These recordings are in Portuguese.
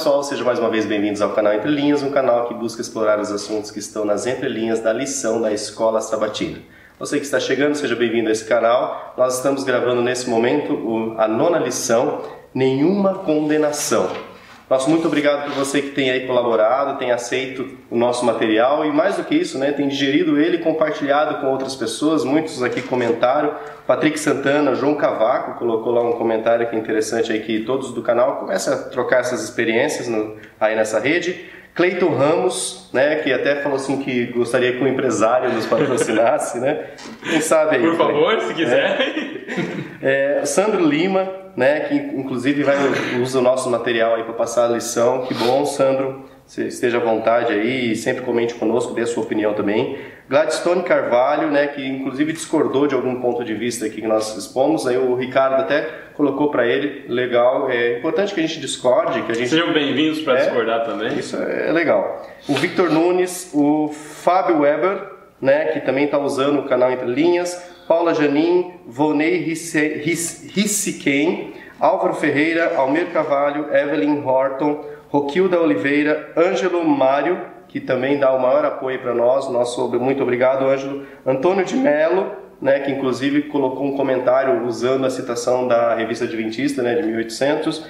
pessoal, sejam mais uma vez bem-vindos ao canal Entre Linhas, um canal que busca explorar os assuntos que estão nas entrelinhas da lição da Escola Sabatina. Você que está chegando, seja bem-vindo a esse canal. Nós estamos gravando nesse momento a 9ª lição, Nenhuma Condenação. Nosso muito obrigado por você que tem aí colaborado, tem aceito o nosso material e mais do que isso, né, tem digerido ele e compartilhado com outras pessoas. Muitos aqui comentaram. Patrick Santana, João Cavaco colocou lá um comentário que é interessante aí, que todos do canal começam a trocar essas experiências aí nessa rede. Cleiton Ramos, né, que até falou assim que gostaria que um empresário nos patrocinasse, né? Quem sabe aí. Por favor, se quiser. Sandro Lima, né, que inclusive usa o nosso material aí para passar a lição. Que bom, Sandro. Você esteja à vontade aí e sempre comente conosco, dê a sua opinião também. Gladstone Carvalho, né, que inclusive discordou de algum ponto de vista aqui que nós expomos. Aí o Ricardo até colocou para ele, legal, é importante que a gente discorde. Que a gente... Sejam bem-vindos para discordar também. Isso é legal. O Victor Nunes, o Fábio Weber, né, que também está usando o canal Entre Linhas. Paula Janin, Vonei Rissiquen, Álvaro Ferreira, Almir Carvalho, Evelyn Horton, Roquilda Oliveira, Ângelo Mário, que também dá o maior apoio para nós, muito obrigado, Ângelo. Antônio de Mello, né, que inclusive colocou um comentário usando a citação da Revista Adventista, né, de 1800,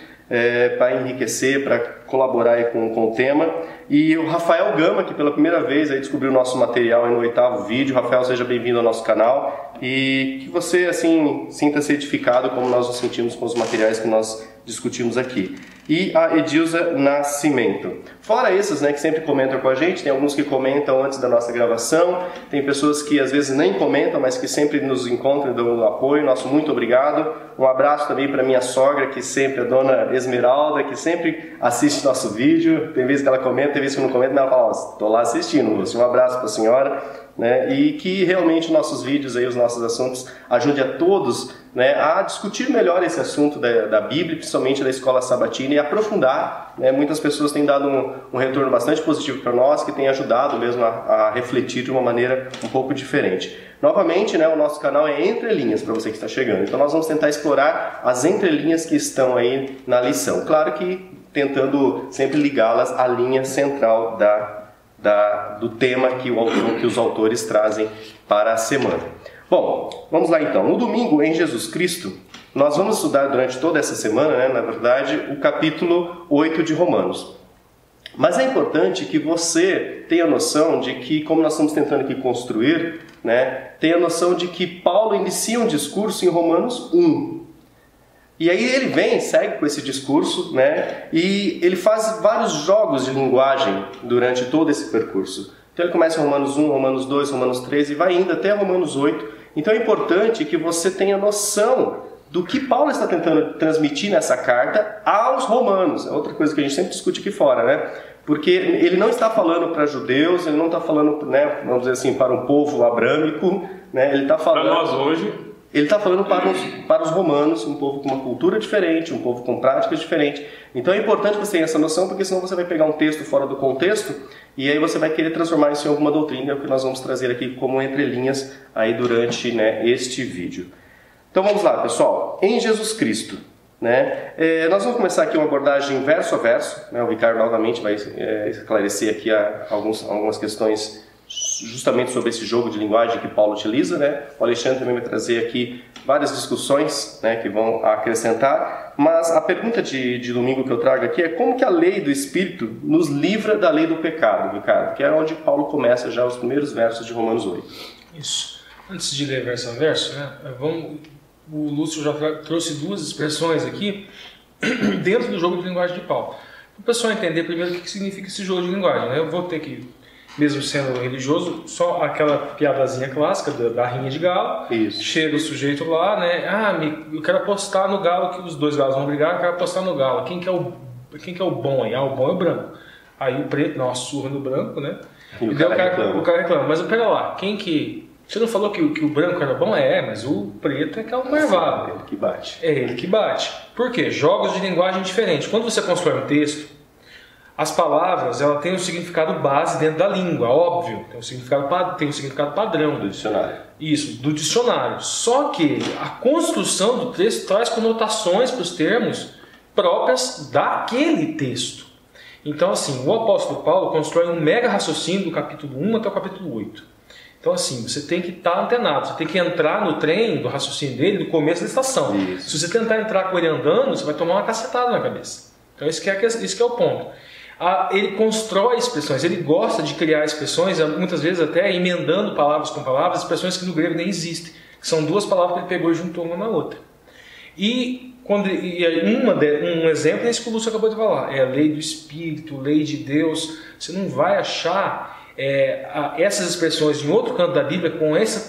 para enriquecer, para colaborar aí com o tema. E o Rafael Gama, que pela primeira vez aí descobriu o nosso material aí no 8º vídeo. Rafael, seja bem-vindo ao nosso canal e que você assim sinta-se edificado como nós nos sentimos com os materiais que nós discutimos aqui. E a Edilza Nascimento. Fora esses, né, que sempre comentam com a gente, tem alguns que comentam antes da nossa gravação, tem pessoas que às vezes nem comentam, mas que sempre nos encontram e dão apoio. Nosso muito obrigado. Um abraço também para minha sogra, que sempre, a dona Esmeralda, que sempre assiste nosso vídeo. Tem vezes que ela comenta, tem vezes que não comenta, mas ela fala, estou lá assistindo, Lúcio. Um abraço para a senhora. Né, e que realmente nossos vídeos, aí, os nossos assuntos, ajudem a todos, né, a discutir melhor esse assunto da Bíblia, principalmente da Escola Sabatina, e aprofundar. Né, muitas pessoas têm dado um retorno bastante positivo para nós, que tem ajudado mesmo a refletir de uma maneira um pouco diferente. Novamente, né, o nosso canal é Entre Linhas, para você que está chegando. Então nós vamos tentar explorar as entrelinhas que estão aí na lição. Claro que tentando sempre ligá-las à linha central do tema que os autores trazem para a semana. Bom, vamos lá então. No domingo, em Jesus Cristo, nós vamos estudar durante toda essa semana, né, na verdade, o capítulo 8 de Romanos. Mas é importante que você tenha noção de que, como nós estamos tentando aqui construir, né, tenha noção de que Paulo inicia um discurso em Romanos 1. E aí ele segue com esse discurso, né? E ele faz vários jogos de linguagem durante todo esse percurso. Então ele começa em Romanos 1, Romanos 2, Romanos 3 e vai indo até Romanos 8. Então é importante que você tenha noção do que Paulo está tentando transmitir nessa carta aos romanos. É outra coisa que a gente sempre discute aqui fora, né? Porque ele não está falando para judeus, ele não está falando, né, vamos dizer assim, para um povo abrâmico, né? Ele está falando... Para nós hoje... Ele está falando para os romanos, um povo com uma cultura diferente, um povo com práticas diferentes. Então é importante você ter essa noção, porque senão você vai pegar um texto fora do contexto e aí você vai querer transformar isso em alguma doutrina, é o que nós vamos trazer aqui como entrelinhas aí durante, né, este vídeo. Então vamos lá, pessoal. Em Jesus Cristo, né, nós vamos começar aqui uma abordagem verso a verso, né, o Ricardo novamente vai esclarecer aqui algumas questões justamente sobre esse jogo de linguagem que Paulo utiliza, né? O Alexandre também vai trazer aqui várias discussões, né, que vão acrescentar, mas a pergunta de domingo que eu trago aqui é como que a lei do Espírito nos livra da lei do pecado, Ricardo, que é onde Paulo começa já os primeiros versos de Romanos 8. Isso. Antes de ler verso a verso, né, o Lúcio já trouxe duas expressões aqui dentro do jogo de linguagem de Paulo. Para o pessoal entender primeiro o que significa esse jogo de linguagem, né? Eu vou ter que, mesmo sendo religioso, só aquela piadazinha clássica da rinha de galo. Isso. Chega o sujeito lá, né? Eu quero apostar no galo, que os dois galos vão brigar, eu quero apostar no galo. Quem que é o bom aí? O bom é o branco. Aí o preto dá uma surra no branco, né? E o cara reclama. Mas pera lá, você não falou que o branco era bom? Mas o preto é que é o marvado. É ele que bate. É ele que bate. Por quê? Jogos de linguagem diferentes. Quando você constrói um texto, as palavras, ela tem um significado base dentro da língua, óbvio. Tem um significado padrão. Do dicionário. Isso, do dicionário. Só que a construção do texto traz conotações para os termos próprias daquele texto. Então, assim, o apóstolo Paulo constrói um mega raciocínio do capítulo 1 até o capítulo 8. Então, assim, você tem que estar antenado, você tem que entrar no trem do raciocínio dele no começo da estação. Isso. Se você tentar entrar com ele andando, você vai tomar uma cacetada na cabeça. Então, esse que é o ponto. Ele constrói expressões, ele gosta de criar expressões, muitas vezes até emendando palavras com palavras, expressões que no grego nem existem, que são duas palavras que ele pegou e juntou uma na outra. Um exemplo é esse que o Lúcio acabou de falar, é a lei do Espírito, lei de Deus. Você não vai achar essas expressões em outro canto da Bíblia com essa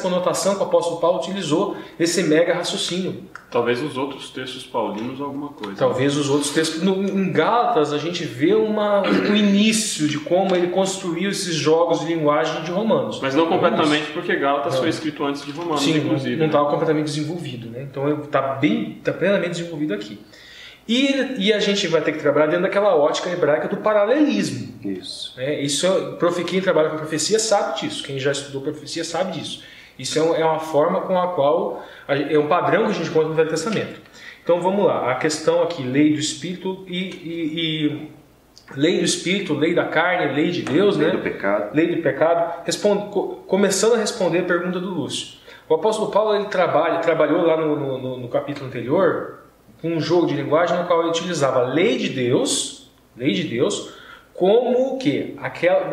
conotação que o apóstolo Paulo utilizou nesse mega raciocínio. Talvez os outros textos paulinos alguma coisa. Talvez os outros textos. Em Gálatas a gente vê um início de como ele construiu esses jogos de linguagem de Romanos. Mas não completamente, porque Gálatas foi escrito antes de Romanos, sim, inclusive. Não estava completamente desenvolvido, né? Então está plenamente desenvolvido aqui. E a gente vai ter que trabalhar dentro daquela ótica hebraica do paralelismo. Isso. Quem trabalha com profecia sabe disso. Quem já estudou profecia sabe disso. Isso é uma forma com a qual... É um padrão que a gente encontra no Velho Testamento. Então vamos lá. A questão aqui, lei do Espírito e lei do Espírito, lei da carne, lei de Deus, lei, né? do pecado. Lei do pecado. Começando a responder a pergunta do Lúcio. O apóstolo Paulo ele trabalhou lá no capítulo anterior com um jogo de linguagem no qual ele utilizava a lei de Deus, como o quê?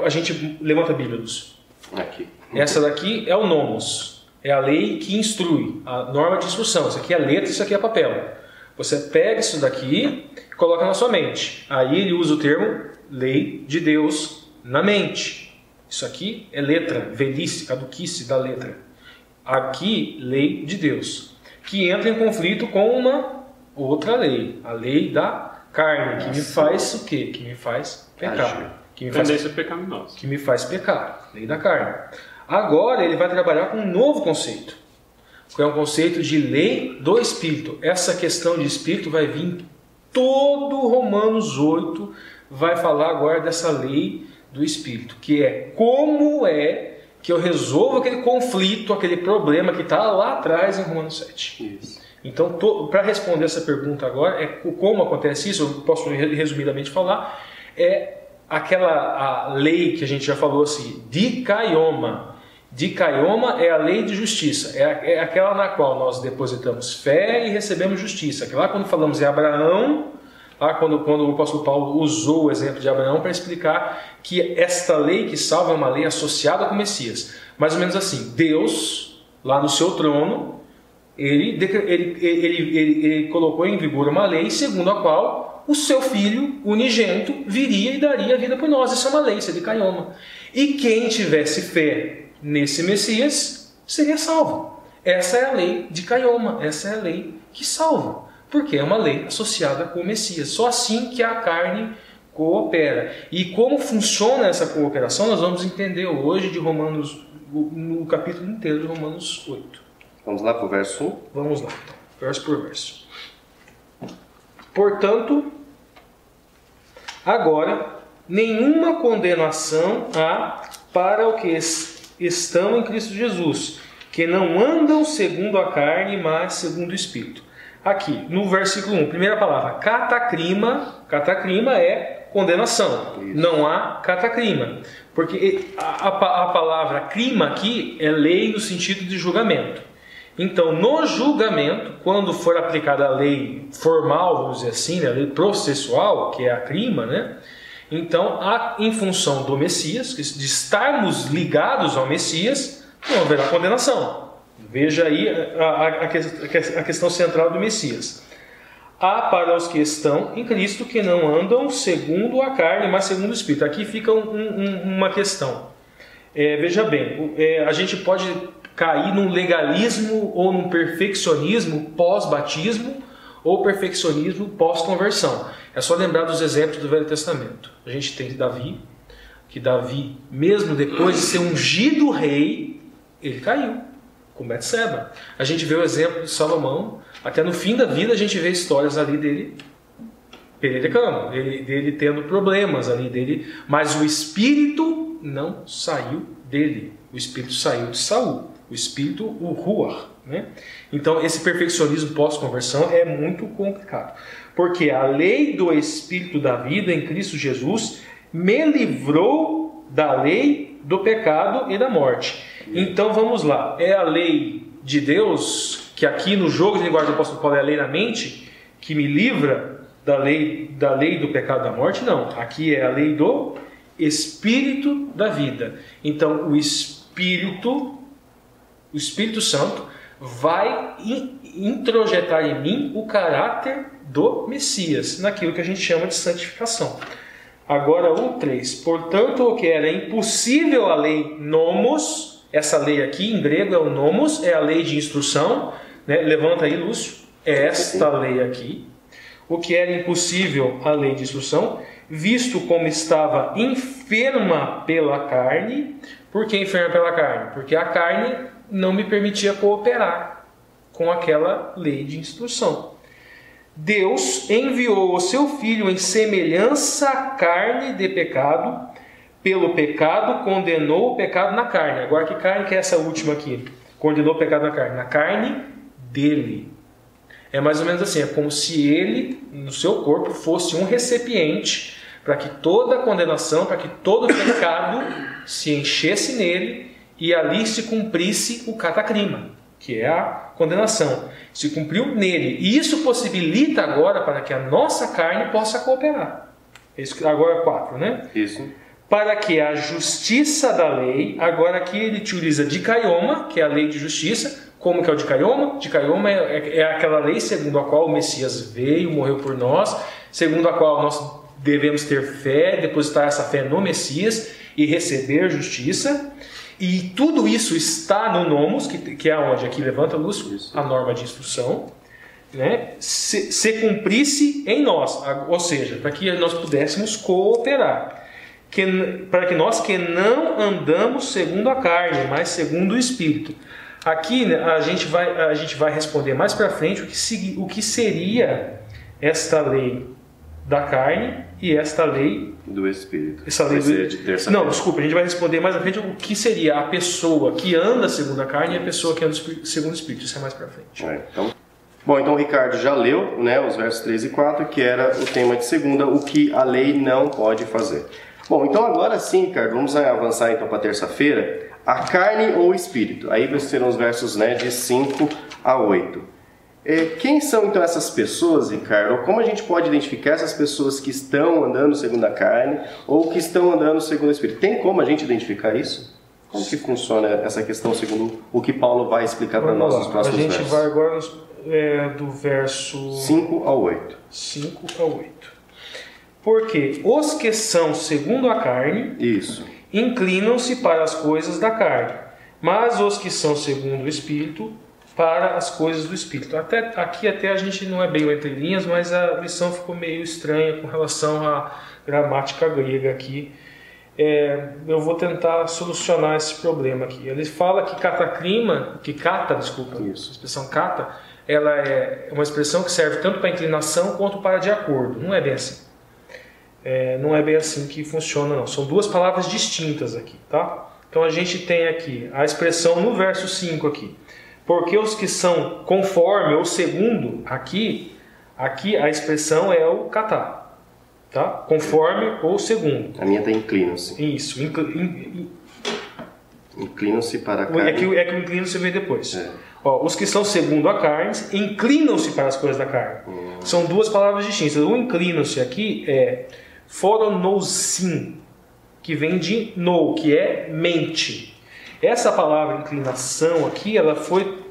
A gente levanta a Bíblia, Lúcio. Aqui. Essa daqui é o nomos, é a lei que instrui, a norma de instrução. Isso aqui é letra, isso aqui é papel. Você pega isso daqui e coloca na sua mente. Aí ele usa o termo lei de Deus na mente. Isso aqui é letra, velhice, caduquice da letra. Aqui, lei de Deus, que entra em conflito com uma outra lei, a lei da carne, que me faz o quê? Que me faz pecar. Tendência pecaminosa. Que me faz pecar, lei da carne. Agora ele vai trabalhar com um novo conceito, que é um conceito de lei do Espírito. Essa questão de Espírito vai vir todo Romanos 8, vai falar agora dessa lei do Espírito, que é como que eu resolvo aquele conflito, aquele problema que está lá atrás em Romanos 7. Isso. Então, para responder essa pergunta agora, como acontece isso, eu posso resumidamente falar, a lei que a gente já falou assim, dikaioma. Dikaioma é a lei de justiça, é aquela na qual nós depositamos fé e recebemos justiça. Que lá quando falamos em Abraão, lá quando o apóstolo Paulo usou o exemplo de Abraão para explicar que esta lei que salva é uma lei associada com o Messias. Mais ou menos assim, Deus, lá no seu trono, ele colocou em vigor uma lei segundo a qual o seu filho unigênito viria e daria a vida por nós. Isso é uma lei, isso é dikaioma. E quem tivesse fé nesse Messias seria salvo. Essa é a lei dikaioma, essa é a lei que salva, porque é uma lei associada com o Messias. Só assim que a carne coopera. E como funciona essa cooperação nós vamos entender hoje de Romanos, no capítulo inteiro de Romanos 8. Vamos lá para o verso 1? Vamos lá, então, verso por verso. Portanto, agora, nenhuma condenação há para o que estão em Cristo Jesus, que não andam segundo a carne, mas segundo o Espírito. Aqui, no versículo 1, primeira palavra, catacrima. Catacrima é condenação. Isso. Não há catacrima. Porque a palavra crima aqui é lei no sentido de julgamento. Então, no julgamento, quando for aplicada a lei formal, vamos dizer assim, né, a lei processual, que é a crima, né? Então, em função do Messias, de estarmos ligados ao Messias, não haverá condenação. Veja aí a questão central do Messias. Há para os que estão em Cristo que não andam segundo a carne, mas segundo o Espírito. Aqui fica uma questão. Veja bem, a gente pode cair num legalismo ou num perfeccionismo pós-batismo ou perfeccionismo pós-conversão. É só lembrar dos exemplos do Velho Testamento. A gente tem Davi, que Davi, mesmo depois de ser ungido rei, ele caiu com Betseba. A gente vê o exemplo de Salomão, até no fim da vida a gente vê histórias ali dele pererecando, dele tendo problemas ali dele, mas o Espírito não saiu dele. O Espírito saiu de Saul. O Espírito, o Ruach, né? Então, esse perfeccionismo pós-conversão é muito complicado. Porque a lei do Espírito da vida em Cristo Jesus me livrou da lei do pecado e da morte. Então, vamos lá. É a lei de Deus, que aqui no jogo de linguagem do apóstolo Paulo é a lei na mente, que me livra da lei do pecado e da morte? Não. Aqui é a lei do Espírito da vida. Então, o Espírito Santo vai introjetar em mim o caráter do Messias, naquilo que a gente chama de santificação. Agora o 3. Portanto, o que era impossível a lei nomos, essa lei aqui em grego é o nomos, é a lei de instrução, né? Levanta aí, Lúcio, é esta lei aqui. O que era impossível a lei de instrução, visto como estava enferma pela carne. Por que enferma pela carne? Porque a carne não me permitia cooperar com aquela lei de instrução. Deus enviou o seu Filho em semelhança à carne de pecado. Pelo pecado condenou o pecado na carne. Agora que carne que é essa última aqui? Condenou o pecado na carne. Na carne dele. É mais ou menos assim, é como se ele, no seu corpo, fosse um recipiente para que toda a condenação, para que todo o pecado se enchesse nele e ali se cumprisse o catacrima, que é a condenação. Se cumpriu nele. E isso possibilita agora para que a nossa carne possa cooperar. Isso, agora 4, né? Isso. Para que a justiça da lei, agora aqui ele utiliza dikaioma, que é a lei de justiça. Como que é o dikaioma? Dikaioma é aquela lei segundo a qual o Messias veio, morreu por nós, segundo a qual nós devemos ter fé, depositar essa fé no Messias e receber justiça. E tudo isso está no nomos, que é onde? Aqui levanta, Lúcio, a norma de instrução, né? Se cumprisse em nós, ou seja, para que nós pudéssemos cooperar. Para que nós que não andamos segundo a carne, mas segundo o Espírito. Aqui a gente vai responder mais para frente o que seria esta lei da carne e esta lei do Espírito. Essa lei Não, desculpa, a gente vai responder mais à frente o que seria a pessoa que anda segundo a carne e a pessoa que anda segundo o Espírito. Isso é mais para frente. Então o Ricardo já leu, né, os versos 3 e 4, que era o tema de segunda, o que a lei não pode fazer. Bom, então agora sim, Ricardo, vamos avançar então para terça-feira. A carne ou o Espírito? Aí serão os versos, né, de 5 a 8. Quem são então essas pessoas, Ricardo? Como a gente pode identificar essas pessoas que estão andando segundo a carne ou que estão andando segundo o Espírito? Tem como a gente identificar isso? Como que funciona essa questão segundo o que Paulo vai explicar para nós nos próximos versos? A gente vai agora do verso 5 ao 8. 5 ao 8. Porque os que são segundo a carne inclinam-se para as coisas da carne, mas os que são segundo o Espírito para as coisas do Espírito. Aqui a gente não é bem entre linhas, mas a lição ficou meio estranha com relação à gramática grega aqui. Eu vou tentar solucionar esse problema aqui. Ele fala que a expressão kata, ela é uma expressão que serve tanto para inclinação quanto para de acordo. Não é bem assim. Não é bem assim que funciona, não. São duas palavras distintas aqui, tá? Então a gente tem aqui a expressão no verso 5 aqui. Porque os que são conforme ou segundo, aqui a expressão é o kata, tá? Conforme ou segundo. A minha está inclinam-se. Isso. Inclinam-se para a carne. É que o inclinam-se vem depois. Os que são segundo a carne inclinam-se para as coisas da carne. São duas palavras distintas. O inclinam-se aqui é phoronosin, que vem de no, que é mente. Essa palavra inclinação aqui, ela foi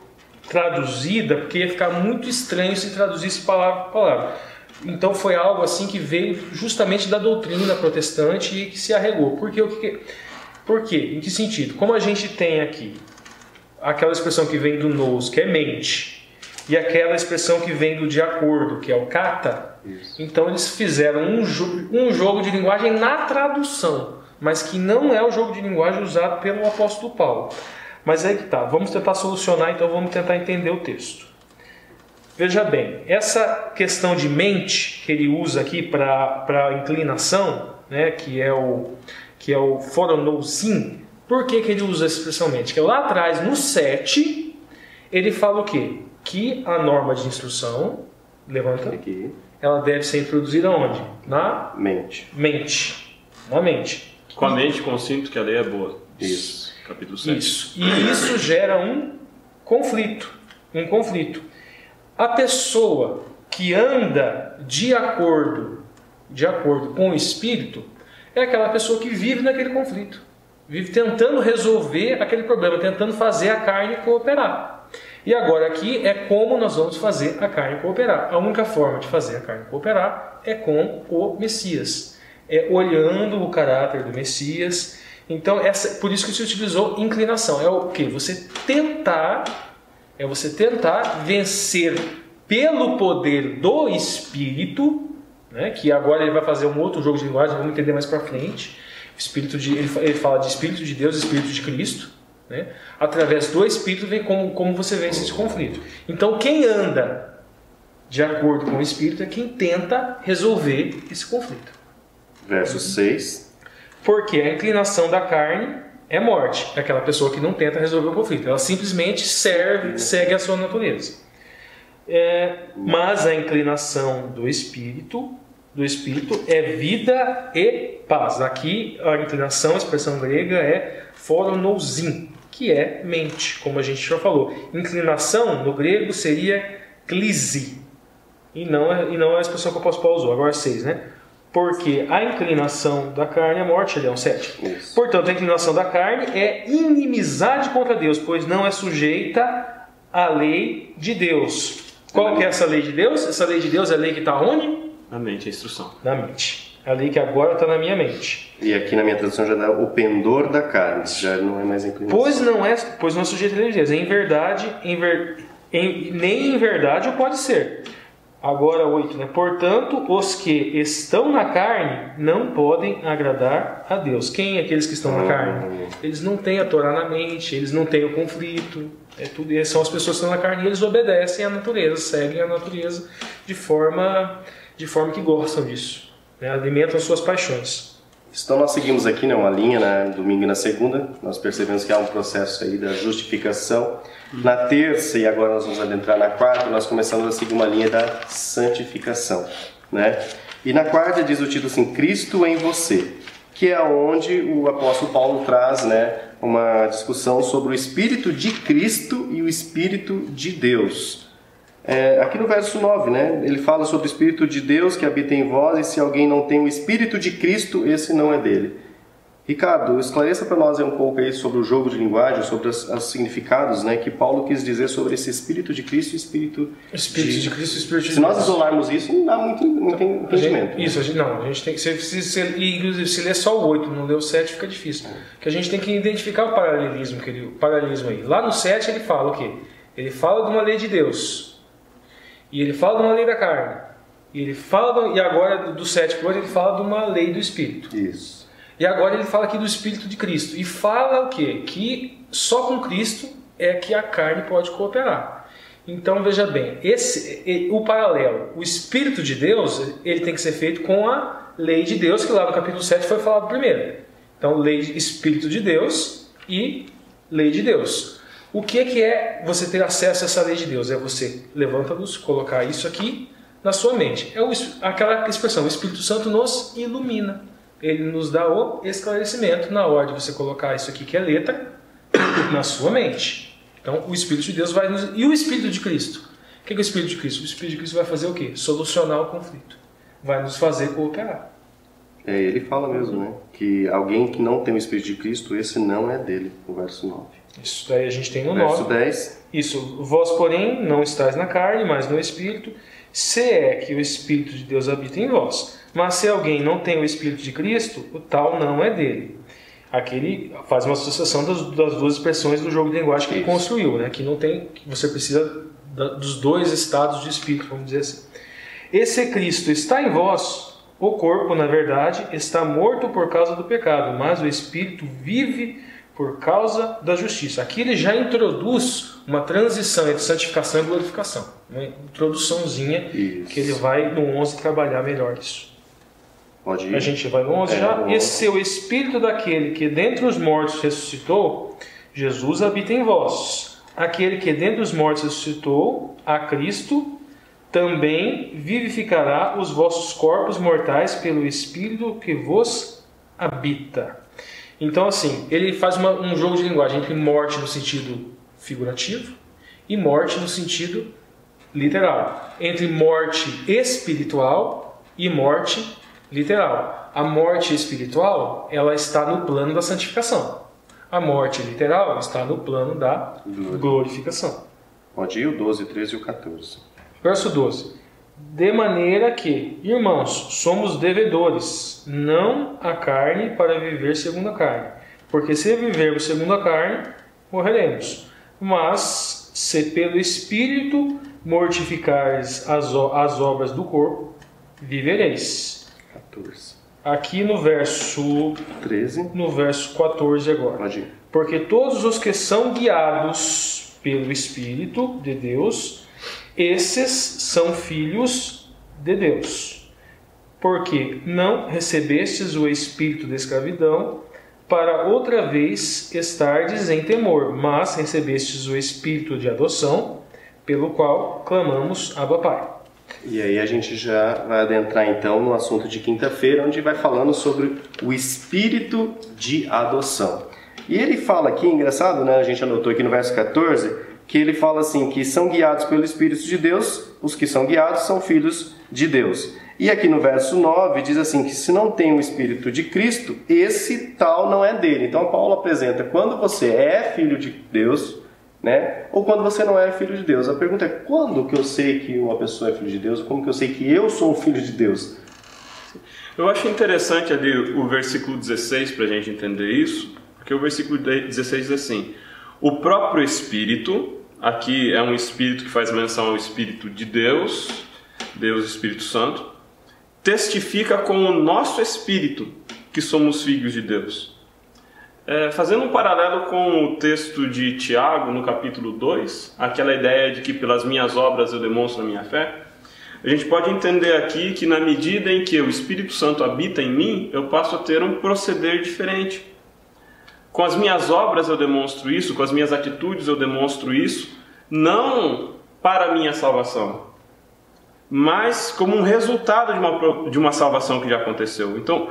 traduzida porque ia ficar muito estranho se traduzisse palavra por palavra. Então foi algo assim que veio justamente da doutrina protestante e que se arregou. Por quê? Em que sentido? Como a gente tem aqui aquela expressão que vem do nous, que é mente, e aquela expressão que vem do de acordo, que é o kata, então eles fizeram um jogo de linguagem na tradução, mas que não é o jogo de linguagem usado pelo apóstolo Paulo. Mas aí que tá, vamos tentar solucionar, então vamos tentar entender o texto. Veja bem, essa questão de mente que ele usa aqui para inclinação, né, que que é o foronousin, por que ele usa essa expressão mente? Que lá atrás, no 7, ele fala o quê? Que a norma de instrução, levanta, Aqui. ela deve ser introduzida onde? Na Mente. mente. Na mente. Com a mente consinto que a lei é boa. Isso. Capítulo 7. Isso. E isso gera um conflito. Um conflito. A pessoa que anda de acordo com o Espírito é aquela pessoa que vive naquele conflito. Vive tentando resolver aquele problema, tentando fazer a carne cooperar. E agora aqui é como nós vamos fazer a carne cooperar. A única forma de fazer a carne cooperar é com o Messias. É olhando o caráter do Messias. Então, por isso que se utilizou inclinação. É o quê? Você tentar vencer pelo poder do Espírito, né? Que agora ele vai fazer um outro jogo de linguagem, vamos entender mais para frente. Ele fala de Espírito de Deus, Espírito de Cristo. Né? Através do Espírito vem como você vence esse conflito. Então, quem anda de acordo com o Espírito é quem tenta resolver esse conflito. Verso 6. Porque a inclinação da carne é morte. É aquela pessoa que não tenta resolver o conflito. Ela simplesmente segue a sua natureza. Mas a inclinação do Espírito é vida e paz. Aqui a inclinação, a expressão grega é foronousin, que é mente, como a gente já falou. Inclinação no grego seria klisi. E não é a expressão que o apóstolo Paulo usou. Agora 6, né? Porque a inclinação da carne é morte, Leão 7. Isso. Portanto, a inclinação da carne é inimizade contra Deus, pois não é sujeita à lei de Deus. Qual que é essa lei de Deus? Essa lei de Deus é a lei que está onde? Na mente, a instrução. Na mente. A lei que agora está na minha mente. E aqui na minha tradução já dá o pendor da carne, já não é mais inclinação. Pois não é sujeito à lei de Deus. Em verdade, nem em verdade ou pode ser. Agora 8, né? Portanto, os que estão na carne não podem agradar a Deus. Quem é aqueles que estão na carne? Eles não têm a Torá na mente, eles não têm o conflito. São as pessoas que estão na carne e eles obedecem à natureza, seguem a natureza de forma que gostam disso, né? Alimentam as suas paixões. Então nós seguimos aqui, né, uma linha, né, domingo e na segunda. Nós percebemos que há um processo aí da justificação. Na terça, e agora nós vamos adentrar na quarta, nós começamos a seguir uma linha da santificação, né? E na quarta diz o título assim, Cristo em você, que é onde o apóstolo Paulo traz, né, uma discussão sobre o Espírito de Cristo e o Espírito de Deus. Aqui no verso 9, né, ele fala sobre o Espírito de Deus que habita em vós, e se alguém não tem o Espírito de Cristo, esse não é dele. Ricardo, esclareça para nós um pouco aí sobre o jogo de linguagem, sobre os significados, né, que Paulo quis dizer sobre esse Espírito de Cristo e Espírito de Cristo e Espírito de Deus. Se nós isolarmos isso, não dá muito entendimento. A gente tem que inclusive se ler só o 8, não ler o 7 fica difícil. Que a gente tem que identificar o paralelismo aí. Lá no 7 ele fala o quê? Ele fala de uma lei de Deus. E ele fala de uma lei da carne. E agora do 7 para o 8 ele fala de uma lei do Espírito. Isso. E agora ele fala aqui do Espírito de Cristo. E fala o quê? Que só com Cristo é que a carne pode cooperar. Então veja bem, o paralelo, o Espírito de Deus, ele tem que ser feito com a lei de Deus, que lá no capítulo 7 foi falado primeiro. Então, Espírito de Deus e lei de Deus. O que é você ter acesso a essa lei de Deus? É você levanta a luz, colocar isso aqui na sua mente. Aquela expressão, o Espírito Santo nos ilumina. Ele nos dá o esclarecimento na hora de você colocar isso aqui, que é letra, na sua mente. Então, o Espírito de Deus vai nos... E o Espírito de Cristo? O que é o Espírito de Cristo? O Espírito de Cristo vai fazer o quê? Solucionar o conflito. Vai nos fazer cooperar. Ele fala mesmo, né? Que alguém que não tem o Espírito de Cristo, esse não é dele, no verso 9. Isso daí a gente tem no 9. Verso 10. Isso. Vós, porém, não estáis na carne, mas no Espírito, se é que o Espírito de Deus habita em vós. Mas se alguém não tem o Espírito de Cristo, o tal não é dele. Aqui ele faz uma associação das duas expressões do jogo de linguagem que ele construiu, né? Que não tem, que você precisa dos dois estados de espírito, vamos dizer assim. Esse Cristo está em vós, o corpo, na verdade, está morto por causa do pecado, mas o Espírito vive por causa da justiça. Aqui ele já introduz uma transição entre santificação e glorificação. Uma introduçãozinha que ele vai no 11 trabalhar melhor isso. Pode ir. A gente vai no 11 já. E se o Espírito daquele que dentre os mortos ressuscitou, Jesus habita em vós. Aquele que dentre os mortos ressuscitou, a Cristo, também vivificará os vossos corpos mortais pelo Espírito que vos habita. Então, assim, ele faz um jogo de linguagem entre morte no sentido figurativo e morte no sentido literal. Entre morte espiritual e morte literal. A morte espiritual, ela está no plano da santificação. A morte literal está no plano da glorificação. Pode ir o 12, 13 e o 14. Verso 12. De maneira que, irmãos, somos devedores, não a carne para viver segundo a carne. Porque se vivermos segundo a carne, morreremos. Mas, se pelo Espírito mortificares as obras do corpo, vivereis. 14. Aqui no verso 13. No verso 14 agora. Pode ir. Porque todos os que são guiados pelo Espírito de Deus, esses são filhos de Deus. Porque não recebestes o espírito de escravidão para outra vez estardes em temor, mas recebestes o espírito de adoção, pelo qual clamamos Abba Pai. E aí a gente já vai adentrar então no assunto de quinta-feira, onde vai falando sobre o espírito de adoção. E ele fala aqui, engraçado, né? A gente anotou aqui no verso 14, que ele fala assim, que são guiados pelo Espírito de Deus, os que são guiados são filhos de Deus. E aqui no verso 9 diz assim, que se não tem o Espírito de Cristo, esse tal não é dele. Então Paulo apresenta quando você é filho de Deus, né? Ou quando você não é filho de Deus. A pergunta é, quando que eu sei que uma pessoa é filho de Deus? Como que eu sei que eu sou um filho de Deus? Eu acho interessante ali o versículo 16 para a gente entender isso, porque o versículo 16 diz assim, o próprio Espírito, aqui é um Espírito que faz menção ao Espírito de Deus, Deus Espírito Santo, testifica com o nosso Espírito que somos filhos de Deus. Fazendo um paralelo com o texto de Tiago, no capítulo 2, aquela ideia de que pelas minhas obras eu demonstro a minha fé, a gente pode entender aqui que na medida em que o Espírito Santo habita em mim, eu passo a ter um proceder diferente. Com as minhas obras eu demonstro isso, com as minhas atitudes eu demonstro isso, não para a minha salvação, mas como um resultado de uma salvação que já aconteceu. Então,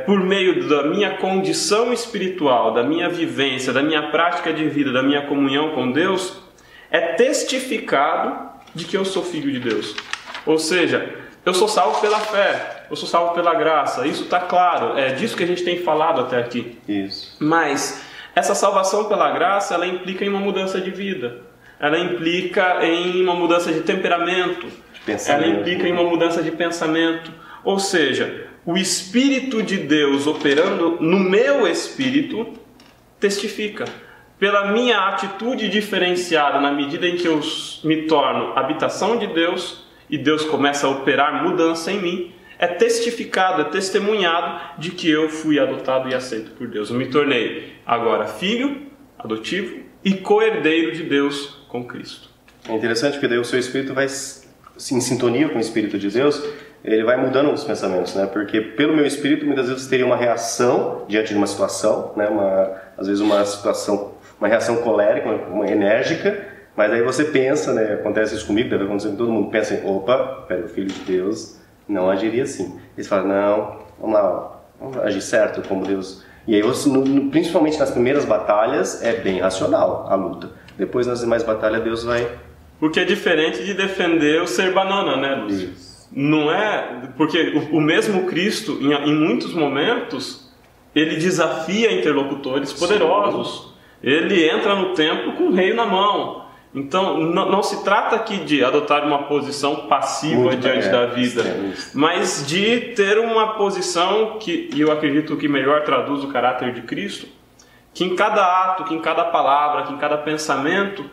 por meio da minha condição espiritual, da minha vivência, da minha prática de vida, da minha comunhão com Deus, é testificado de que eu sou filho de Deus. Ou seja, eu sou salvo pela fé, eu sou salvo pela graça, isso está claro, é disso que a gente tem falado até aqui. Isso. Mas essa salvação pela graça, ela implica em uma mudança de vida, ela implica em uma mudança de temperamento, ela implica em uma mudança de pensamento. Ou seja, o Espírito de Deus operando no meu espírito testifica. Pela minha atitude diferenciada, na medida em que eu me torno habitação de Deus e Deus começa a operar mudança em mim, é testificado, é testemunhado de que eu fui adotado e aceito por Deus. Eu me tornei agora filho adotivo e co-herdeiro de Deus com Cristo. É interessante porque daí o seu espírito vai em sintonia com o Espírito de Deus, ele vai mudando os pensamentos, né? Porque pelo meu espírito muitas vezes teria uma reação diante de uma situação, né? Às vezes uma reação colérica, uma enérgica, mas aí você pensa, né? Acontece isso comigo, deve acontecer com todo mundo, pensa em, opa, pera, o Filho de Deus não agiria assim. Eles falam, não, vamos lá, vamos agir certo como Deus. E aí você, principalmente nas primeiras batalhas, é bem racional a luta. Depois nas demais batalhas Deus vai... O que é diferente de defender o ser banana, né, Lúcio? Isso. Não é... Porque o mesmo Cristo, em muitos momentos, ele desafia interlocutores poderosos. Sim. Ele entra no templo com o rei na mão. Então, não se trata aqui de adotar uma posição passiva diante da vida, mas de ter uma posição que, e eu acredito que melhor traduz o caráter de Cristo, que em cada ato, que em cada palavra, que em cada pensamento,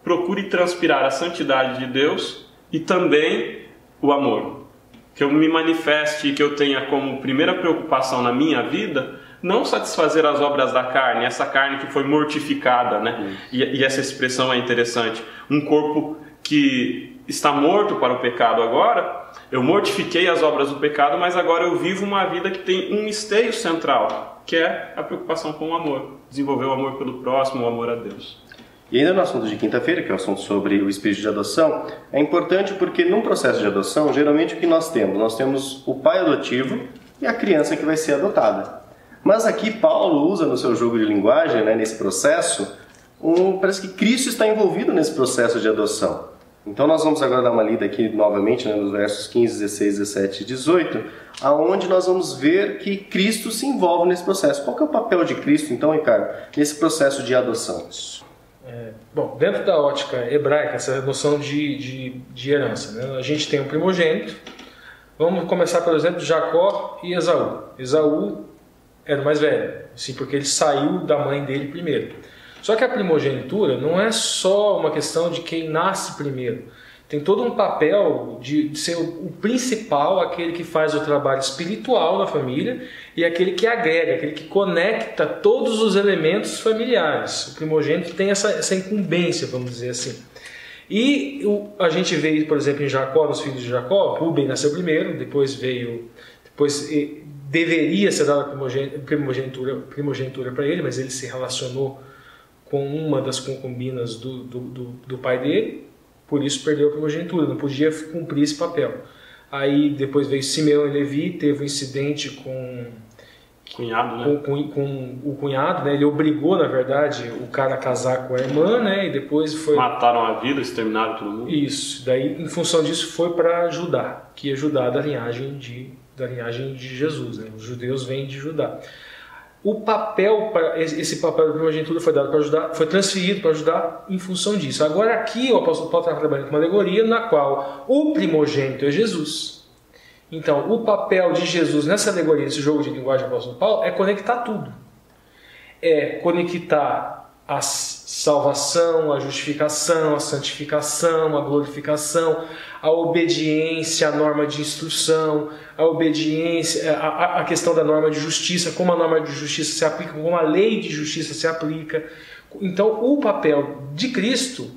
procure transpirar a santidade de Deus e também o amor. Que eu me manifeste, que eu tenha como primeira preocupação na minha vida, não satisfazer as obras da carne, essa carne que foi mortificada, né? E essa expressão é interessante. Um corpo que está morto para o pecado agora, eu mortifiquei as obras do pecado, mas agora eu vivo uma vida que tem um esteio central, que é a preocupação com o amor. Desenvolver o amor pelo próximo, o amor a Deus. E ainda no assunto de quinta-feira, que é o assunto sobre o espírito de adoção, é importante porque num processo de adoção, geralmente o que nós temos? Nós temos o pai adotivo e a criança que vai ser adotada. Mas aqui Paulo usa no seu jogo de linguagem, né, nesse processo, parece que Cristo está envolvido nesse processo de adoção. Então nós vamos agora dar uma lida aqui novamente, né, nos versos 15, 16, 17 e 18, aonde nós vamos ver que Cristo se envolve nesse processo. Qual que é o papel de Cristo, então, Ricardo, nesse processo de adoção? Bom, dentro da ótica hebraica, essa noção de herança, né? A gente tem um primogênito. Vamos começar, por exemplo, Jacó e Esaú. Esaú era o mais velho, assim, porque ele saiu da mãe dele primeiro. Só que a primogenitura não é só uma questão de quem nasce primeiro. Tem todo um papel de ser o principal, aquele que faz o trabalho espiritual na família e aquele que agrega, aquele que conecta todos os elementos familiares. O primogênito tem essa incumbência, vamos dizer assim. E a gente vê, por exemplo, em Jacó, nos filhos de Jacó, Rúben nasceu primeiro, depois deveria ser dada primogenitura para ele, mas ele se relacionou com uma das concubinas do pai dele. Por isso perdeu a primogenitura, não podia cumprir esse papel. Aí depois veio Simeão e Levi, teve um incidente com o cunhado, né? Ele obrigou, na verdade, o cara a casar com a irmã, né? E depois foi... Mataram a vida, exterminaram todo mundo. Isso, daí em função disso foi para Judá, que é Judá da linhagem de Jesus, né? Os judeus vêm de Judá. Esse papel da primogenitura foi dado para Judá, foi transferido para Judá em função disso. Agora aqui o apóstolo Paulo está trabalhando com uma alegoria na qual o primogênito é Jesus. Então o papel de Jesus nessa alegoria, nesse jogo de linguagem do apóstolo Paulo, é conectar tudo. É conectar a salvação, a justificação, a santificação, a glorificação, a obediência à norma de instrução, a obediência, a questão da norma de justiça, como a norma de justiça se aplica, como a lei de justiça se aplica. Então, o papel de Cristo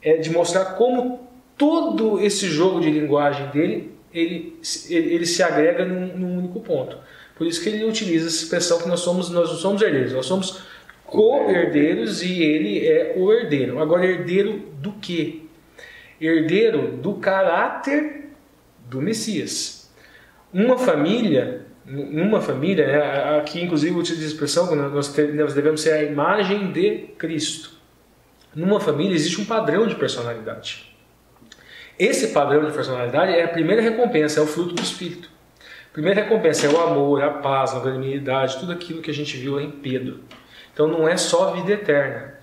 é de mostrar como todo esse jogo de linguagem dele, ele se agrega num único ponto. Por isso que ele utiliza essa expressão que nós não somos herdeiros, nós somos co-herdeiros e ele é o herdeiro. Agora, herdeiro do quê? Herdeiro do caráter do Messias. Numa família, aqui inclusive utiliza a expressão que nós devemos ser a imagem de Cristo. Numa família existe um padrão de personalidade. Esse padrão de personalidade é a primeira recompensa, é o fruto do Espírito. A primeira recompensa é o amor, a paz, a longanimidade, tudo aquilo que a gente viu lá em Pedro. Então não é só a vida eterna.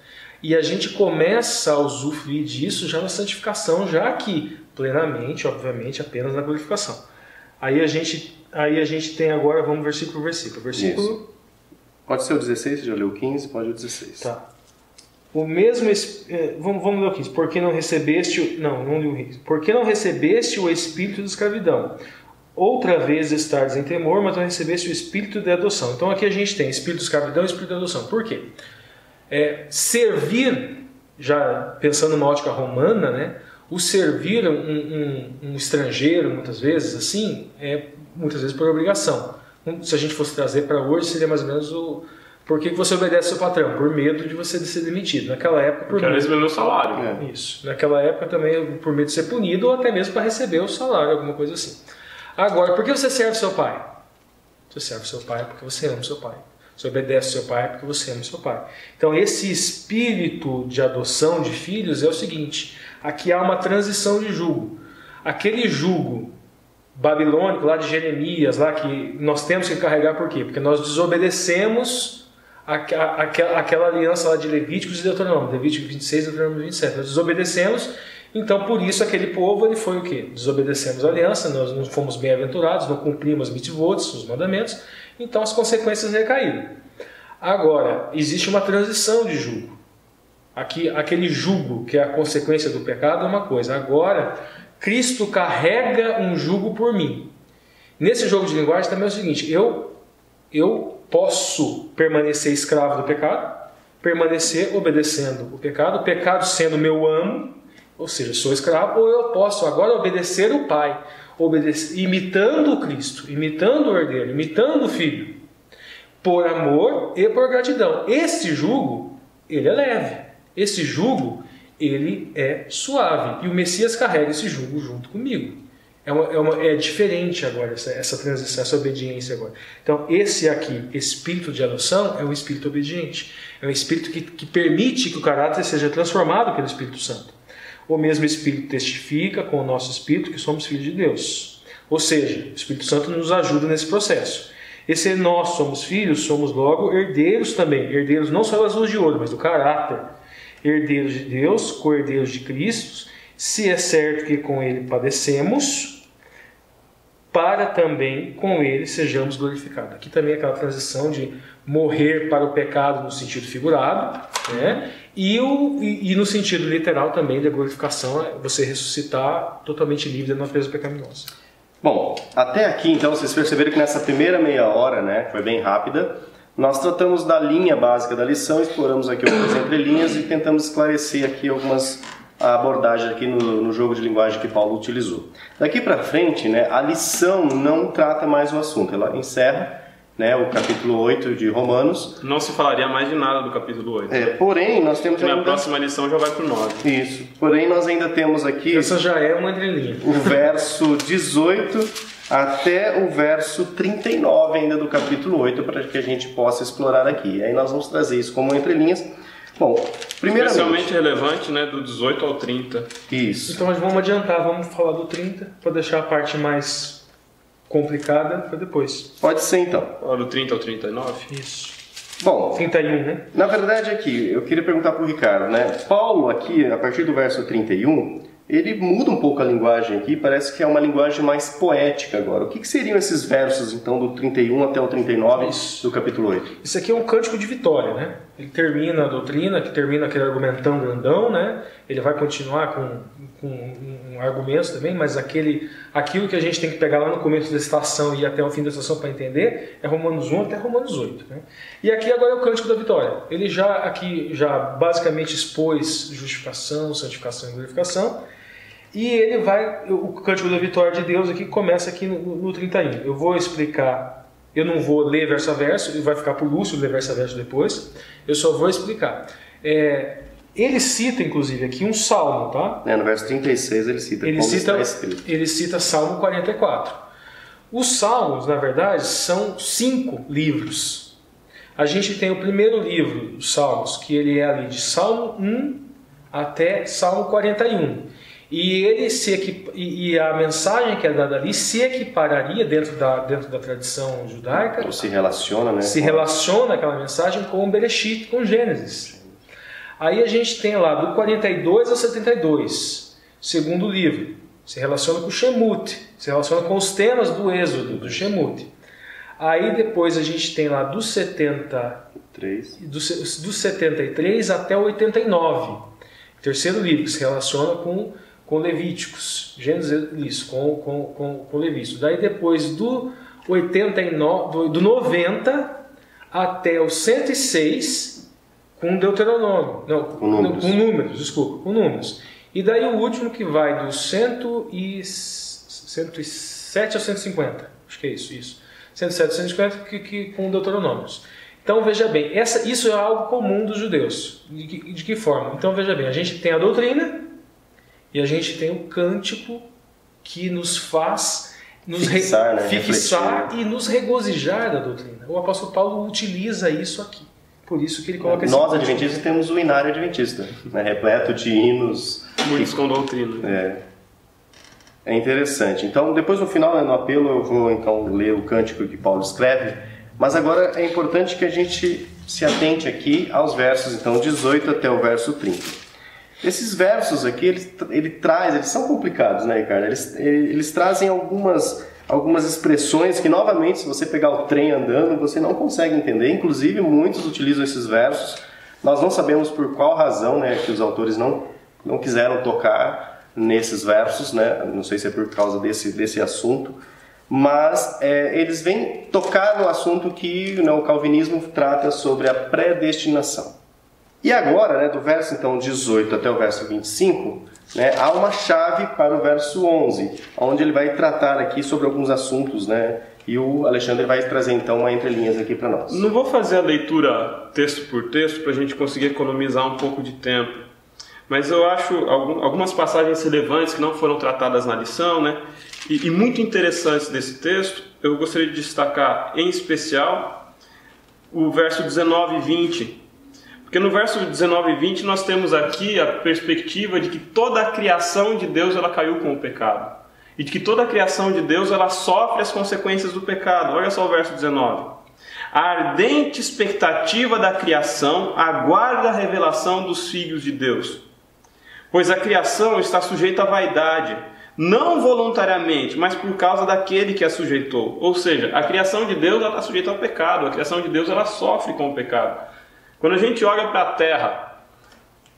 E a gente começa a usufruir disso já na santificação, já aqui, plenamente, obviamente, apenas na glorificação. Aí a gente tem agora, vamos versículo por versículo. Isso. Pode ser o 16, você já leu o 15, pode o 16. Tá. O mesmo, vamos ler o 15. Por que não recebeste, não li o 15. Por que não recebeste o espírito de escravidão? Outra vez estardes em temor, mas não recebeste o espírito de adoção. Então aqui a gente tem espírito de escravidão e espírito de adoção. Por quê? Servir, já pensando na ótica romana, né? O servir um estrangeiro, muitas vezes, assim, muitas vezes por obrigação. Se a gente fosse trazer para hoje, seria mais ou menos o... Por que você obedece ao seu patrão? Por medo de você ser demitido. Naquela época, por medo... receber meu salário. Isso. Naquela época também, por medo de ser punido, ou até mesmo para receber o salário, alguma coisa assim. Agora, por que você serve seu pai? Você serve seu pai porque você ama seu pai. Você obedece seu pai porque você ama seu pai. Então, esse espírito de adoção de filhos é o seguinte: aqui há uma transição de jugo. Aquele jugo babilônico lá de Jeremias, lá que nós temos que carregar, por quê? Porque nós desobedecemos aquela aliança lá de Levíticos e Deuteronômio, Levítico 26 e Deuteronômio 27. Nós desobedecemos, então por isso aquele povo ele foi o quê? Desobedecemos a aliança, nós não fomos bem-aventurados, não cumprimos as mitzvot, os mandamentos, então as consequências recaíram. Agora, existe uma transição de jugo. Aquele jugo que é a consequência do pecado é uma coisa. Agora, Cristo carrega um jugo por mim. Nesse jogo de linguagem também é o seguinte: eu posso permanecer escravo do pecado, permanecer obedecendo o pecado sendo meu amo, ou seja, sou escravo, ou eu posso agora obedecer o Pai, imitando o Cristo, imitando o herdeiro, imitando o Filho, por amor e por gratidão. Esse jugo, ele é leve. Esse jugo, ele é suave. E o Messias carrega esse jugo junto comigo. É diferente agora essa transição, essa obediência agora. Então, esse aqui, espírito de adoção, é um espírito obediente. É um espírito que permite que o caráter seja transformado pelo Espírito Santo. O mesmo Espírito testifica com o nosso espírito que somos filhos de Deus. Ou seja, o Espírito Santo nos ajuda nesse processo. E se nós somos filhos, somos logo herdeiros também. Herdeiros não só das ruas de ouro, mas do caráter. Herdeiros de Deus, co-herdeiros de Cristo, se é certo que com Ele padecemos, para também com Ele sejamos glorificados. Aqui também é aquela transição de morrer para o pecado no sentido figurado, né? E no sentido literal também da glorificação, é você ressuscitar totalmente livre da natureza pecaminosa. Bom, até aqui então vocês perceberam que nessa primeira meia hora, né, foi bem rápida, nós tratamos da linha básica da lição, exploramos aqui algumas entrelinhas e tentamos esclarecer aqui algumas abordagens aqui no jogo de linguagem que Paulo utilizou. Daqui para frente, né, a lição não trata mais o assunto, ela encerra, né, o capítulo 8 de Romanos. Não se falaria mais de nada do capítulo 8. Porém, nós temos ainda... Na próxima lição já vai para o 9. Isso. Porém, nós ainda temos aqui... Essa já é uma entrelinha. O verso 18 até o verso 39 ainda do capítulo 8, para que a gente possa explorar aqui. Aí nós vamos trazer isso como entrelinhas. Bom, primeiramente... Especialmente relevante, né, do 18 ao 30. Isso. Então vamos adiantar, vamos falar do 30, para deixar a parte mais complicada para depois. Pode ser então. Do 30 ao 39? Isso. Bom, 31, né? Na verdade aqui, eu queria perguntar para o Ricardo, né? Paulo aqui, a partir do verso 31, ele muda um pouco a linguagem aqui, parece que é uma linguagem mais poética agora. O que seriam esses versos, então, do 31 até o 39 do capítulo 8? Isso aqui é um cântico de vitória, né? Ele termina a doutrina, que termina aquele argumentão grandão, né? Ele vai continuar com argumentos também, mas aquilo que a gente tem que pegar lá no começo da estação e ir até o fim da estação para entender é Romanos 1 até Romanos 8. Né? E aqui agora é o cântico da vitória. Ele já basicamente expôs justificação, santificação e glorificação. E ele o cântico da vitória de Deus aqui começa aqui no 31. Eu vou explicar, eu não vou ler verso a verso, ele vai ficar para o Lúcio ler verso a verso depois, eu só vou explicar. Ele cita, inclusive, aqui um salmo, tá? No verso 36 ele cita Salmo 44. Os salmos, na verdade, são 5 livros. A gente tem o primeiro livro dos salmos, que ele é ali de Salmo 1 até Salmo 41. E a mensagem que é dada ali se equipararia dentro da tradição judaica. Ou se relaciona, né? Se relaciona aquela mensagem com o Bereshit, com Gênesis. Aí a gente tem lá do 42 ao 72, segundo livro. Se relaciona com o Shemut, se relaciona com os temas do Êxodo, do Shemut. Aí depois a gente tem lá do 73 até o 89. Terceiro livro, que se relaciona com Levíticos. Gênesis, isso, com Levíticos. Daí depois do 90 até o 106, com Deuteronômio. Não, com Números. E daí o último que vai do 107 ao 150. Acho que é isso. 107 a 150 com Deuteronômios. Então veja bem, isso é algo comum dos judeus. De que forma? Então veja bem, a gente tem a doutrina e a gente tem o cântico que nos faz fixar e nos regozijar da doutrina. O apóstolo Paulo utiliza isso aqui. Por isso que ele coloca esse Nós, adventistas, temos o Inário Adventista, né? Repleto de hinos. Muitos com doutrina. É interessante. Então, depois no final, no apelo, eu vou então ler o cântico que Paulo escreve. Mas agora é importante que a gente se atente aqui aos versos, então, 18 até o verso 30. Esses versos aqui, eles são complicados, né, Ricardo? Eles trazem algumas expressões que, novamente, se você pegar o trem andando, você não consegue entender. Inclusive, muitos utilizam esses versos. Nós não sabemos por qual razão, né, que os autores não quiseram tocar nesses versos, né? Não sei se é por causa desse assunto. Mas eles vêm tocar no assunto que o calvinismo trata sobre a predestinação. E agora, né, do verso então 18 até o verso 25, né, há uma chave para o verso 11, onde ele vai tratar aqui sobre alguns assuntos, né, e o Alexandre vai trazer então uma entrelinhas aqui para nós. Não vou fazer a leitura texto por texto para a gente conseguir economizar um pouco de tempo, mas eu acho algumas passagens relevantes que não foram tratadas na lição, né, e muito interessantes desse texto. Eu gostaria de destacar em especial o verso 19 e 20. Porque no verso 19 e 20 nós temos aqui a perspectiva de que toda a criação de Deus ela caiu com o pecado. E de que toda a criação de Deus ela sofre as consequências do pecado. Olha só o verso 19. A ardente expectativa da criação aguarda a revelação dos filhos de Deus. Pois a criação está sujeita à vaidade, não voluntariamente, mas por causa daquele que a sujeitou. Ou seja, a criação de Deus ela está sujeita ao pecado. A criação de Deus ela sofre com o pecado. Quando a gente olha para a terra,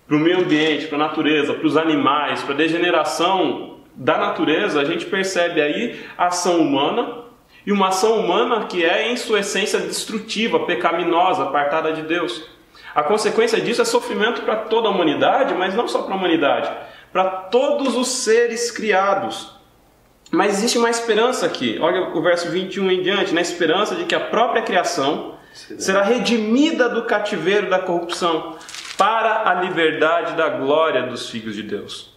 para o meio ambiente, para a natureza, para os animais, para a degeneração da natureza, a gente percebe aí a ação humana, e uma ação humana que é em sua essência destrutiva, pecaminosa, apartada de Deus. A consequência disso é sofrimento para toda a humanidade, mas não só para a humanidade, para todos os seres criados. Mas existe uma esperança aqui, olha o verso 21 em diante, na esperança de que a própria criação será redimida do cativeiro da corrupção para a liberdade da glória dos filhos de Deus.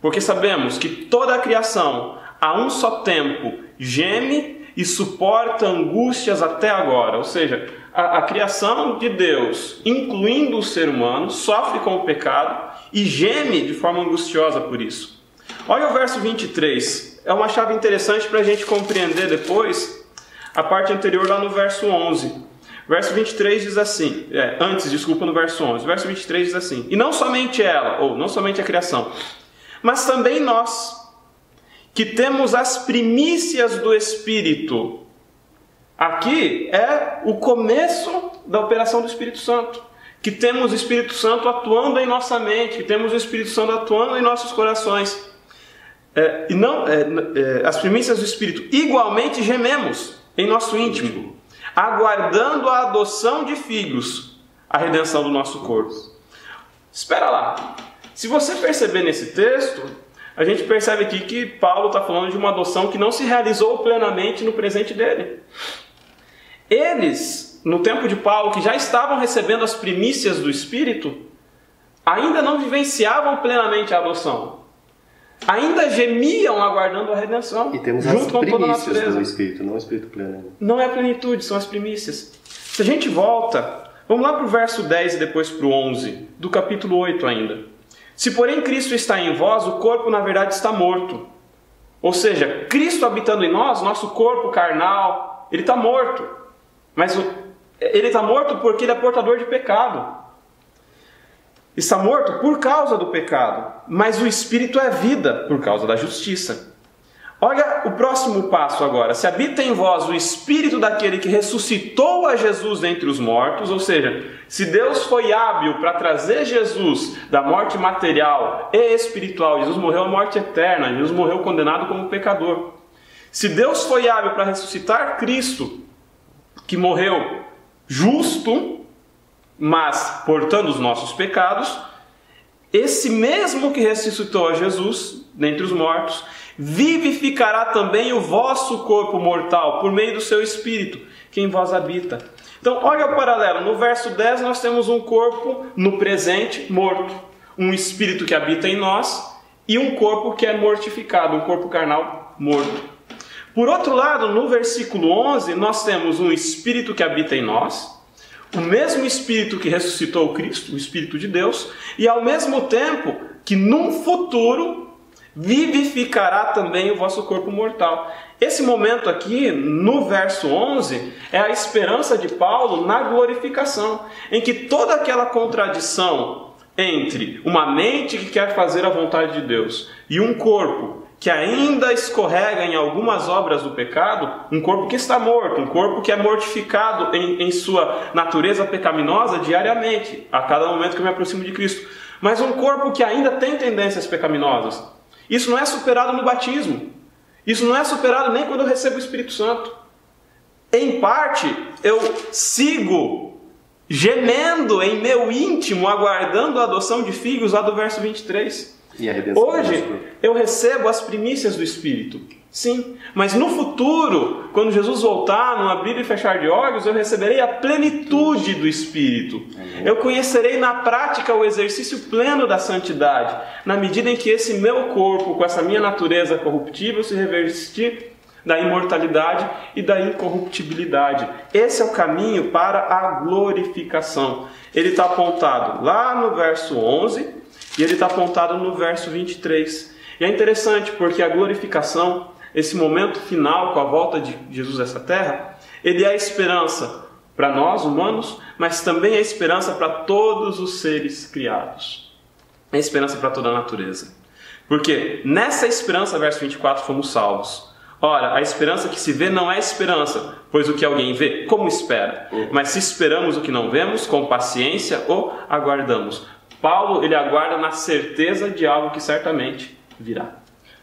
Porque sabemos que toda a criação, a um só tempo, geme e suporta angústias até agora. Ou seja, a criação de Deus, incluindo o ser humano, sofre com o pecado e geme de forma angustiosa por isso. Olha o verso 23. É uma chave interessante para a gente compreender depois a parte anterior lá no verso 11. Verso 23 diz assim, no verso 11. Verso 23 diz assim: e não somente ela, ou não somente a criação, mas também nós, que temos as primícias do Espírito. Aqui é o começo da operação do Espírito Santo. Que temos o Espírito Santo atuando em nossa mente, que temos o Espírito Santo atuando em nossos corações. As primícias do Espírito, igualmente gememos em nosso íntimo, aguardando a adoção de filhos, a redenção do nosso corpo. Espera lá. Se você perceber nesse texto, a gente percebe aqui que Paulo está falando de uma adoção que não se realizou plenamente no presente dele. Eles, no tempo de Paulo, que já estavam recebendo as primícias do Espírito, ainda não vivenciavam plenamente a adoção. Ainda gemiam aguardando a redenção. E temos junto as com toda a primícias natureza. do Espírito, não o Espírito pleno. Não é a plenitude, são as primícias. Se a gente volta, vamos lá para o verso 10 e depois para o 11, do capítulo 8 ainda. Se porém Cristo está em vós, o corpo na verdade está morto. Ou seja, Cristo habitando em nós, nosso corpo carnal, ele está morto. Mas ele está morto porque ele é portador de pecado. Está morto por causa do pecado, mas o Espírito é vida por causa da justiça. Olha o próximo passo agora. Se habita em vós o Espírito daquele que ressuscitou a Jesus dentre os mortos, ou seja, se Deus foi hábil para trazer Jesus da morte material e espiritual, Jesus morreu a morte eterna, Jesus morreu condenado como pecador. Se Deus foi hábil para ressuscitar Cristo, que morreu justo, mas portando os nossos pecados, esse mesmo que ressuscitou a Jesus dentre os mortos, vivificará também o vosso corpo mortal por meio do seu Espírito, que em vós habita. Então, olha o paralelo. No verso 10 nós temos um corpo no presente morto, um Espírito que habita em nós e um corpo que é mortificado, um corpo carnal morto. Por outro lado, no versículo 11, nós temos um Espírito que habita em nós, o mesmo Espírito que ressuscitou Cristo, o Espírito de Deus, e ao mesmo tempo que num futuro vivificará também o vosso corpo mortal. Esse momento aqui, no verso 11, é a esperança de Paulo na glorificação, em que toda aquela contradição entre uma mente que quer fazer a vontade de Deus e um corpo que ainda escorrega em algumas obras do pecado, um corpo que está morto, um corpo que é mortificado em sua natureza pecaminosa diariamente, a cada momento que eu me aproximo de Cristo, mas um corpo que ainda tem tendências pecaminosas. Isso não é superado no batismo. Isso não é superado nem quando eu recebo o Espírito Santo. Em parte, eu sigo gemendo em meu íntimo, aguardando a adoção de filhos, lá do verso 23. E a redenção. Hoje eu recebo as primícias do Espírito, sim, mas no futuro, quando Jesus voltar, num abrir e fechar de olhos, eu receberei a plenitude do Espírito. Eu conhecerei na prática o exercício pleno da santidade, na medida em que esse meu corpo, com essa minha natureza corruptível, se revestir da imortalidade e da incorruptibilidade. Esse é o caminho para a glorificação. Ele está apontado lá no verso 11 e ele está apontado no verso 23. E é interessante porque a glorificação, esse momento final com a volta de Jesus a essa terra, ele é a esperança para nós humanos, mas também é a esperança para todos os seres criados. É a esperança para toda a natureza. Porque nessa esperança, verso 24, fomos salvos. Ora, a esperança que se vê não é esperança, pois o que alguém vê, como espera? Mas se esperamos o que não vemos, com paciência o aguardamos. Paulo, ele aguarda na certeza de algo que certamente virá.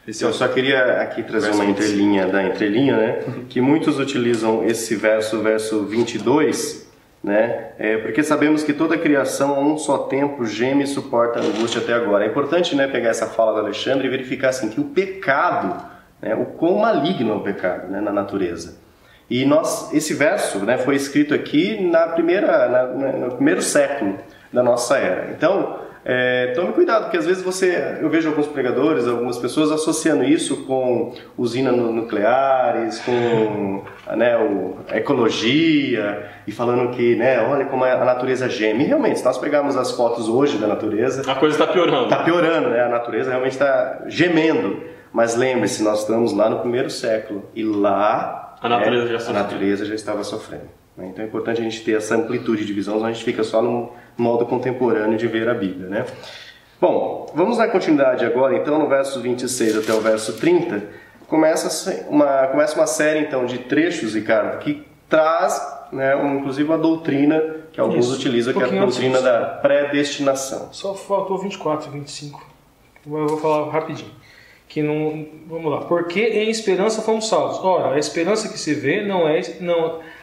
Eu só queria aqui trazer uma entrelinha da entrelinha, né? Que muitos utilizam esse verso 22, né? Porque sabemos que toda a criação a um só tempo geme e suporta a angústia até agora. É importante, né, pegar essa fala do Alexandre e verificar assim, que o pecado, né, o quão maligno é o pecado, né, na natureza. E esse verso, né, foi escrito aqui no primeiro século da nossa era. Então, tome cuidado, porque às vezes eu vejo alguns pregadores, algumas pessoas associando isso com usinas nucleares, com a ecologia, e falando que, né, olha como a natureza geme. E realmente, se nós pegarmos as fotos hoje da natureza, a coisa está piorando. Está piorando, né? A natureza realmente está gemendo. Mas lembre-se, nós estamos lá no primeiro século e lá a natureza já estava sofrendo. Então é importante a gente ter essa amplitude de visão, senão a gente fica só no modo contemporâneo de ver a Bíblia, né? Bom, vamos dar continuidade agora, então, no verso 26 até o verso 30, começa uma série, então, de trechos, Ricardo, que traz, né, inclusive uma doutrina que alguns utilizam, que é a doutrina da predestinação. Só faltou 24, 25. Eu vou falar rapidinho. Vamos lá. Porque em esperança fomos salvos. Ora, a esperança que se vê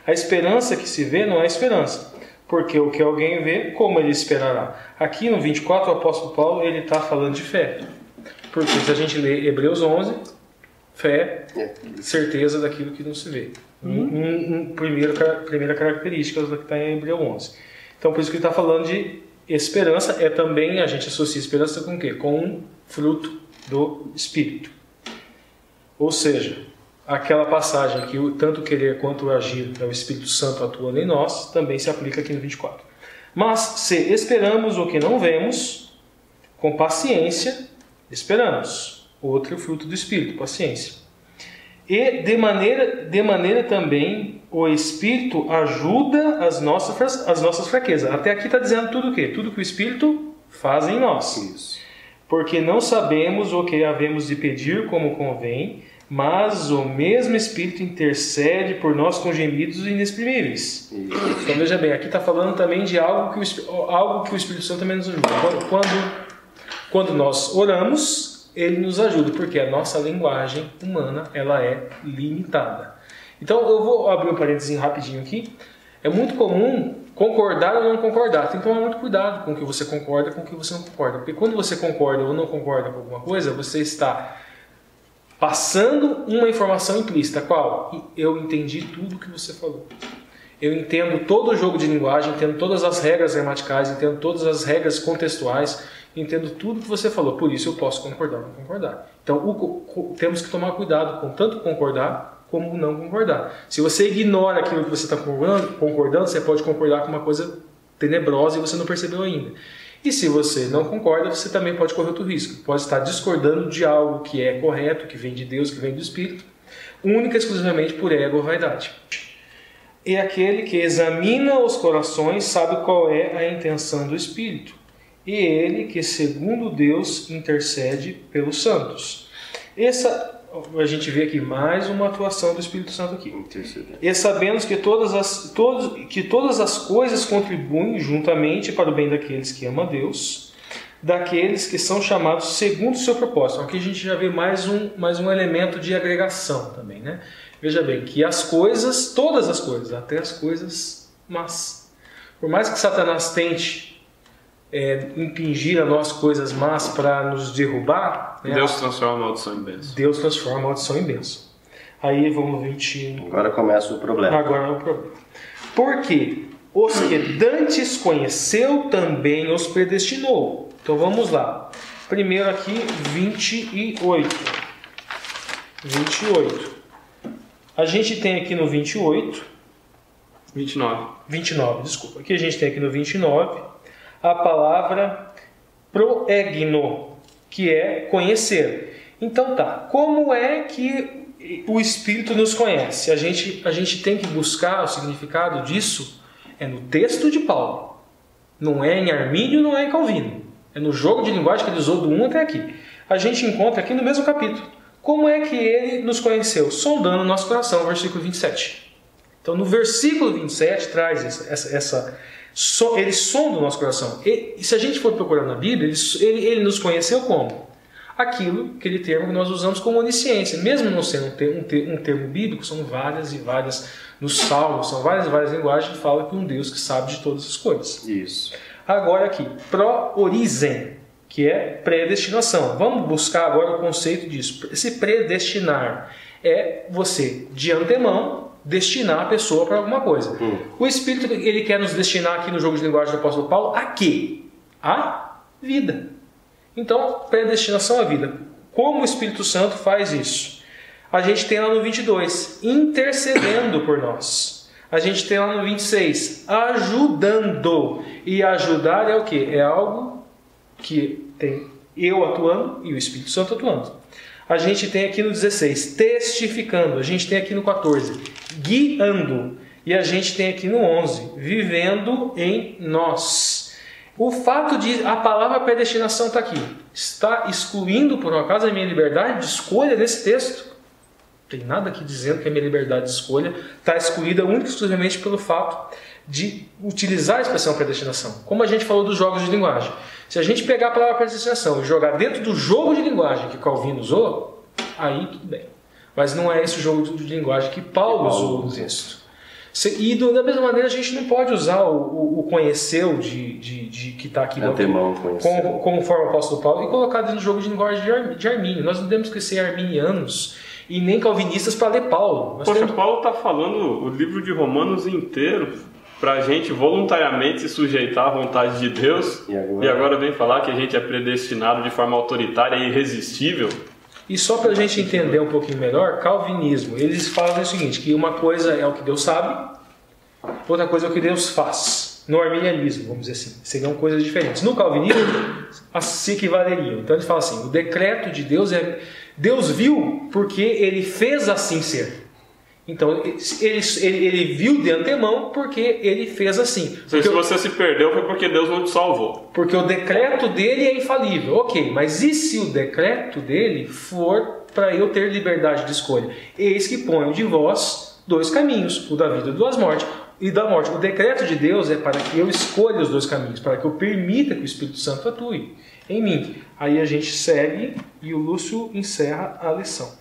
a esperança que se vê não é esperança. Porque o que alguém vê, como ele esperará? Aqui no 24, o apóstolo Paulo ele está falando de fé. Porque se a gente lê Hebreus 11, fé, certeza daquilo que não se vê. Primeira característica que está em Hebreus 11. Então, por isso que ele está falando de esperança. Também a gente associa esperança com o quê? Com um fruto do Espírito. Ou seja, aquela passagem que o tanto querer quanto agir é o Espírito Santo atuando em nós, também se aplica aqui no 24. Mas se esperamos o que não vemos, com paciência esperamos. Outro fruto do Espírito, paciência. E de maneira também o Espírito ajuda as nossas fraquezas. Até aqui está dizendo tudo o quê? Tudo que o Espírito faz em nós. Isso. Porque não sabemos o que havemos de pedir como convém, mas o mesmo Espírito intercede por nós com gemidos inexprimíveis. Então veja bem, aqui está falando também de algo que o Espírito Santo também nos ajuda. Quando nós oramos, ele nos ajuda, porque a nossa linguagem humana ela é limitada. Então eu vou abrir um parênteses rapidinho aqui. É muito comum concordar ou não concordar. Tem que tomar muito cuidado com o que você concorda e com o que você não concorda. Porque quando você concorda ou não concorda com alguma coisa, você está passando uma informação implícita. Qual? Eu entendi tudo o que você falou. Eu entendo todo o jogo de linguagem, entendo todas as regras gramaticais, entendo todas as regras contextuais, entendo tudo que você falou. Por isso eu posso concordar ou não concordar. Então temos que tomar cuidado com tanto concordar como não concordar. Se você ignora aquilo que você está concordando, você pode concordar com uma coisa tenebrosa e você não percebeu ainda. E se você não concorda, você também pode correr outro risco. Pode estar discordando de algo que é correto, que vem de Deus, que vem do Espírito, única e exclusivamente por ego ou vaidade. E aquele que examina os corações sabe qual é a intenção do Espírito. E ele que, segundo Deus, intercede pelos santos. A gente vê aqui mais uma atuação do Espírito Santo aqui. E sabemos que todas as coisas contribuem juntamente para o bem daqueles que amam a Deus, daqueles que são chamados segundo o seu propósito. Aqui a gente já vê mais um elemento de agregação também, né? Veja bem, que as coisas, todas as coisas, até as coisas más. Por mais que Satanás tente impingir a nós coisas más para nos derrubar, né, Deus transforma a maldição em bênção. Deus transforma a maldição em bênção. Aí vamos 20. Agora começa o problema. Agora é o problema. Porque os que dantes conheceu também os predestinou. Então vamos lá. Primeiro aqui, 28. 28. A gente tem aqui no 28. 29, desculpa. Aqui a gente tem aqui no 29 a palavra proegno, que é conhecer. Então tá, como é que o Espírito nos conhece? A gente tem que buscar o significado disso no texto de Paulo. Não é em Armínio, não é em Calvino. É no jogo de linguagem que ele usou do 1 até aqui. A gente encontra aqui no mesmo capítulo. Como é que ele nos conheceu? Sondando o nosso coração, versículo 27. Então, no versículo 27 traz ele sonda o nosso coração. E se a gente for procurar na Bíblia, ele nos conheceu como? Aquilo, aquele termo que nós usamos como onisciência. Mesmo não sendo um termo bíblico, são várias e várias, nos Salmos, são várias e várias linguagens que falam que um Deus que sabe de todas as coisas. Isso. Agora aqui, pro-orizen, que é predestinação. Vamos buscar agora o conceito disso. Esse predestinar é você, de antemão, destinar a pessoa para alguma coisa. O Espírito, ele quer nos destinar aqui no jogo de linguagem do apóstolo Paulo a quê? A vida. Então, predestinação à vida. Como o Espírito Santo faz isso? A gente tem lá no 22, intercedendo por nós. A gente tem lá no 26, ajudando. E ajudar é o quê? É algo que tem eu atuando e o Espírito Santo atuando. A gente tem aqui no 16, testificando. A gente tem aqui no 14, guiando. E a gente tem aqui no 11, vivendo em nós. O fato de a palavra predestinação está aqui. Está excluindo, por um acaso, a minha liberdade de escolha nesse texto? Não tem nada aqui dizendo que a minha liberdade de escolha está excluída única e exclusivamente pelo fato de utilizar a expressão predestinação. Como a gente falou dos jogos de linguagem. Se a gente pegar a palavra predestinação e jogar dentro do jogo de linguagem que Calvino usou, aí tudo bem. Mas não é esse jogo de linguagem que Paulo usou no texto. E da mesma maneira a gente não pode usar o conheceu que está aqui conforme o apóstolo Paulo e colocar dentro do jogo de linguagem de Armínio. Nós não temos que ser arminianos e nem calvinistas para ler Paulo. Paulo está falando o livro de Romanos inteiro para a gente voluntariamente se sujeitar à vontade de Deus e agora vem falar que a gente é predestinado de forma autoritária e irresistível. E só para a gente entender um pouquinho melhor, calvinismo, eles falam o seguinte, que uma coisa é o que Deus sabe, outra coisa é o que Deus faz. No arminianismo, vamos dizer assim, seriam coisas diferentes. No calvinismo, se equivaleriam. Então ele fala assim, o decreto de Deus Deus viu porque ele fez assim ser. Então, ele viu de antemão porque ele fez assim. Se você se perdeu foi porque Deus não te salvou. Porque o decreto dele é infalível. Ok, mas e se o decreto dele for para eu ter liberdade de escolha? Eis que ponho de vós dois caminhos, o da vida e da morte. O decreto de Deus é para que eu escolha os dois caminhos, para que eu permita que o Espírito Santo atue em mim. Aí a gente segue e o Lúcio encerra a lição.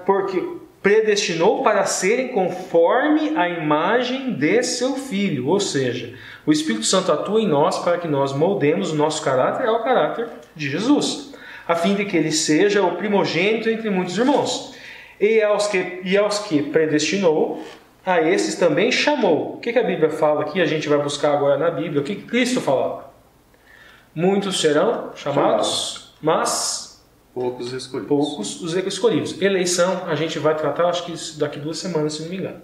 Porque predestinou para serem conforme a imagem de seu Filho. Ou seja, o Espírito Santo atua em nós para que nós moldemos o nosso caráter ao caráter de Jesus, a fim de que ele seja o primogênito entre muitos irmãos. E aos que predestinou, a esses também chamou. O que a Bíblia fala aqui? A gente vai buscar agora na Bíblia. O que Cristo falava? Muitos serão chamados, mas poucos escolhidos. Poucos os escolhidos. Eleição, a gente vai tratar, acho que daqui 2 semanas, se não me engano.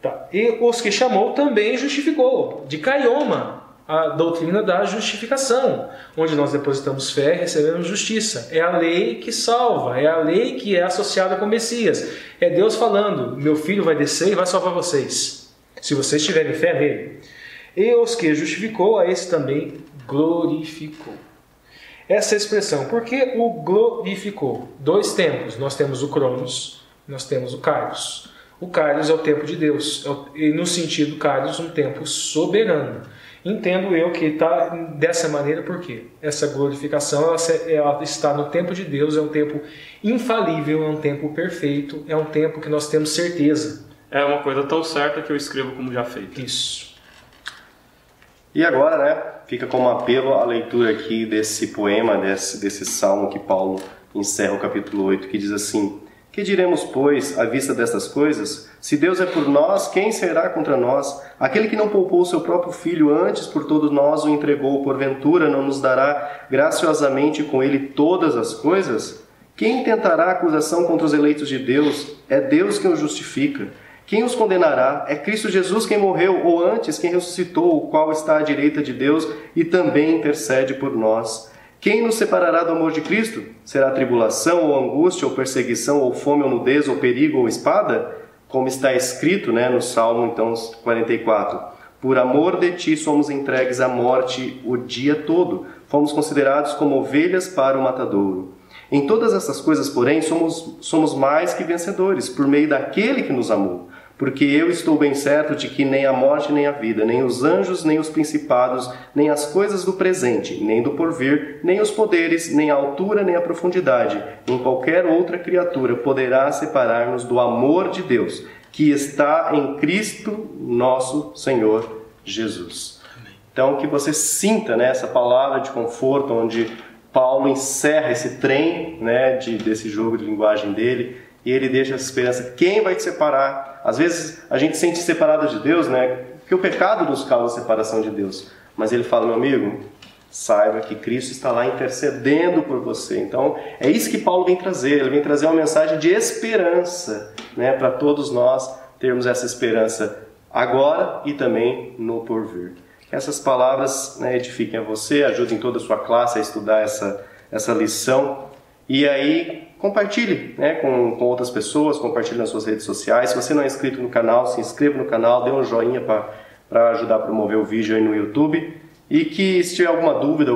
Tá. E os que chamou também justificou. De Caioma, a doutrina da justificação, onde nós depositamos fé e recebemos justiça. É a lei que salva, é a lei que é associada com o Messias. É Deus falando, meu filho vai descer e vai salvar vocês, se vocês tiverem fé nele. E os que justificou, a esse também glorificou. Essa expressão, porque o glorificou? 2 tempos, nós temos o Cronos, nós temos o Kairos. O Kairos é o tempo de Deus, e no sentido Kairos, um tempo soberano. Entendo eu que está dessa maneira porque essa glorificação ela está no tempo de Deus, é um tempo infalível, é um tempo perfeito, é um tempo que nós temos certeza. É uma coisa tão certa que eu escrevo como já feito. Isso. E agora, né, fica como apelo a leitura aqui desse poema, desse salmo que Paulo encerra o capítulo 8, que diz assim: que diremos, pois, à vista destas coisas? Se Deus é por nós, quem será contra nós? Aquele que não poupou o seu próprio Filho, antes por todos nós o entregou, porventura não nos dará graciosamente com ele todas as coisas? Quem tentará acusação contra os eleitos de Deus? É Deus quem os justifica. Quem os condenará? É Cristo Jesus quem morreu, ou antes quem ressuscitou, o qual está à direita de Deus e também intercede por nós. Quem nos separará do amor de Cristo? Será tribulação, ou angústia, ou perseguição, ou fome, ou nudez, ou perigo, ou espada? Como está escrito, né, no Salmo então, 44. Por amor de ti somos entregues à morte o dia todo. Fomos considerados como ovelhas para o matadouro. Em todas essas coisas, porém, somos mais que vencedores, por meio daquele que nos amou. Porque eu estou bem certo de que nem a morte, nem a vida, nem os anjos, nem os principados, nem as coisas do presente, nem do porvir, nem os poderes, nem a altura, nem a profundidade, nem qualquer outra criatura poderá separar-nos do amor de Deus, que está em Cristo nosso Senhor Jesus. Então, que você sinta, né, essa palavra de conforto, onde Paulo encerra esse trem, né, desse jogo de linguagem dele, e ele deixa essa esperança. Quem vai te separar? Às vezes a gente se sente separado de Deus, né? Porque o pecado nos causa separação de Deus. Mas ele fala, meu amigo, saiba que Cristo está lá intercedendo por você. Então, é isso que Paulo vem trazer. Ele vem trazer uma mensagem de esperança, né? Para todos nós termos essa esperança agora e também no porvir. Que essas palavras, né, edifiquem a você, ajudem toda a sua classe a estudar essa lição. E aí, compartilhe, né, com outras pessoas, compartilhe nas suas redes sociais. Se você não é inscrito no canal, se inscreva no canal, dê um joinha para ajudar a promover o vídeo aí no YouTube. E que se tiver alguma dúvida,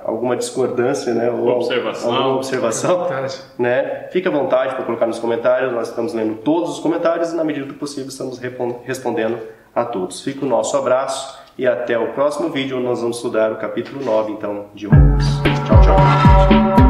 alguma discordância, né, ou alguma observação, né, fique à vontade para colocar nos comentários. Nós estamos lendo todos os comentários e, na medida do possível, estamos respondendo a todos. Fica o nosso abraço e até o próximo vídeo, onde nós vamos estudar o capítulo 9, então, de Romanos. Tchau, tchau.